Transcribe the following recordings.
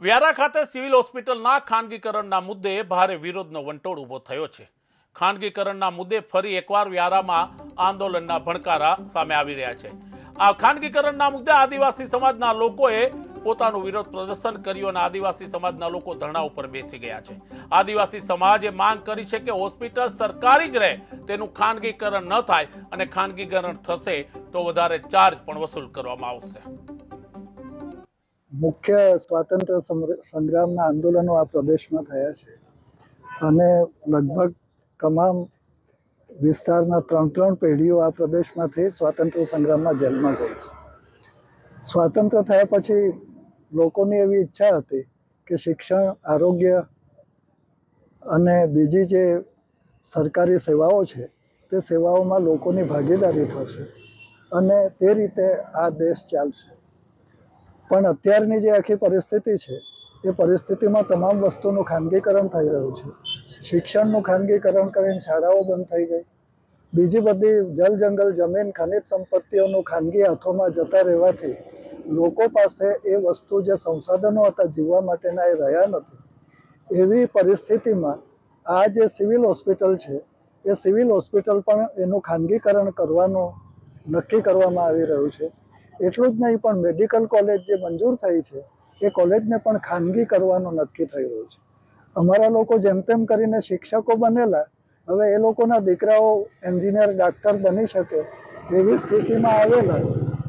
વ્યારા ખાતે સિવિલ હોસ્પિટલના ખાનગીકરણના મુદ્દે ભારે વિરોધનો વંટોળ ઊભો થયો છે। ખાનગીકરણના મુદ્દે ફરી એકવાર વ્યારામાં આંદોલનના ભણકારા સામે આવી રહ્યા છે। આ ખાનગીકરણના મુદ્દે આદિવાસી સમાજના લોકોએ પોતાનું વિરોધ પ્રદર્શન કર્યું અને આદિવાસી સમાજના લોકો ધરણા ઉપર બેસી ગયા છે। આદિવાસી સમાજે માંગ કરી છે કે હોસ્પિટલ સરકારી જ રહે, તેનું ખાનગીકરણ ન થાય અને ખાનગીકરણ થશે તો વધારે ચાર્જ પણ વસૂલ કરવામાં આવશે। મુખ્ય સ્વાતંત્ર્ય સંગ્રામના આંદોલનો આ પ્રદેશમાં થયા છે અને લગભગ તમામ વિસ્તારના ત્રણ પેઢીઓ આ પ્રદેશમાંથી સ્વાતંત્ર્ય સંગ્રામમાં જેલમાં ગઈ છે। સ્વાતંત્ર્ય થયા પછી લોકોની એવી ઈચ્છા હતી કે શિક્ષણ, આરોગ્ય અને બીજી જે સરકારી સેવાઓ છે તે સેવાઓમાં લોકોની ભાગીદારી થશે અને તે રીતે આ દેશ ચાલશે। પણ અત્યારની જે આખી પરિસ્થિતિ છે એ પરિસ્થિતિમાં તમામ વસ્તુનું ખાનગીકરણ થઈ રહ્યું છે। શિક્ષણનું ખાનગીકરણ કરીને શાળાઓ બંધ થઈ ગઈ, બીજી બધી જલ જંગલ જમીન ખનિજ સંપત્તિઓનું ખાનગી હાથોમાં જતા રહેવાથી લોકો પાસે એ વસ્તુ જે સંસાધનો હતા જીવવા માટેના એ રહ્યા નથી। એવી પરિસ્થિતિમાં આ જે સિવિલ હોસ્પિટલ છે એ સિવિલ હોસ્પિટલ પણ એનું ખાનગીકરણ કરવાનું નક્કી કરવામાં આવી રહ્યું છે। એટલું જ નહીં, પણ મેડિકલ કોલેજ જે મંજૂર થઈ છે એ કોલેજને પણ ખાનગી કરવાનું નક્કી થઈ રહ્યું છે। અમારા લોકો જેમ તેમ કરીને શિક્ષકો બનેલા, હવે એ લોકોના દીકરાઓ એન્જિનિયર, ડાક્ટર બની શકે એવી સ્થિતિમાં આવેલા,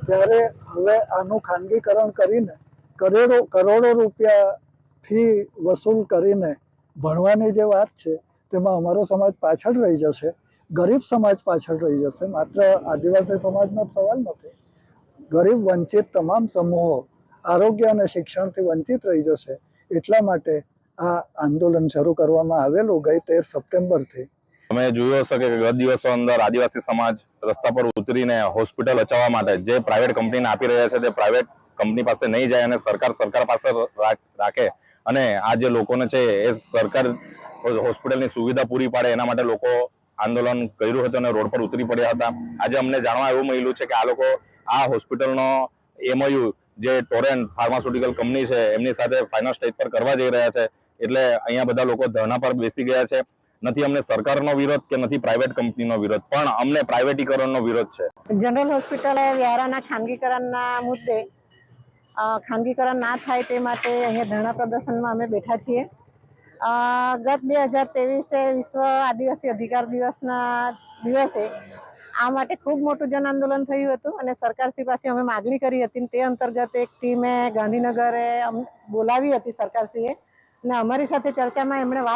ત્યારે હવે આનું ખાનગીકરણ કરીને કરોડો રૂપિયા ફી વસૂલ કરીને ભણવાની જે વાત છે તેમાં અમારો સમાજ પાછળ રહી જશે, ગરીબ સમાજ પાછળ રહી જશે। માત્ર આદિવાસી સમાજનો જ સવાલ નથી, ગરીબ વંચિત તમામ સમૂહો આરોગ્ય અને શિક્ષણથી વંચિત રહી જશે। એટલા માટે આ આંદોલન શરૂ કરવામાં આવેલું ગઈ 13 સપ્ટેમ્બરથી। તમે જોયો હશે કે ગત દિવસો અંદર આદિવાસી સમાજ રસ્તા પર ઉતરીને હોસ્પિટલ બચાવવા માટે જે પ્રાઇવેટ કંપનીને આપી રહ્યા છે તે પ્રાઇવેટ કંપની પાસે નહીં જાય અને સરકાર પાસે રાખે અને આ જે લોકોને છે એ સરકાર હોસ્પિટલની સુવિધા પૂરી પાડે એના માટે લોકો આંદોલન કર્યું હતું અને રોડ પર ઉતરી પડ્યા હતા। આજે અમને જાણવા એવું મળ્યું છે કે આ લોકો આ હોસ્પિટલનો MOU જે ટોરેન્ટ ફાર્માસ્યુટિકલ કંપની છે એમની સાથે ફાઇનલ સ્ટેજ પર કરવા જઈ રહ્યા છે, એટલે અહીંયા બધા લોકો ધરણા પર બેસી ગયા છે। નથી અમને સરકારનો વિરોધ કે નથી પ્રાઇવેટ કંપનીનો વિરોધ, પણ અમને પ્રાઇવેટીકરણનો વિરોધ છે। જનરલ હોસ્પિટલ વ્યારાના ખાનગીકરણના મુદ્દે ખાનગીકરણ ના થાય તે માટે અહીંયા ધરણા પ્રદર્શનમાં અમે બેઠા છીએ। ગત 2023 વિશ્વ આદિવાસી અધિકાર દિવસના દિવસે આ માટે ખૂબ મોટું જન આંદોલન થયું હતું અને સરકારશ્રી પાસે અમે માગણી કરી હતી। તે અંતર્ગત એક ટીમે ગાંધીનગરે બોલાવી હતી સરકારશ્રીએ, અને અમારી સાથે ચર્ચામાં એમણે વાત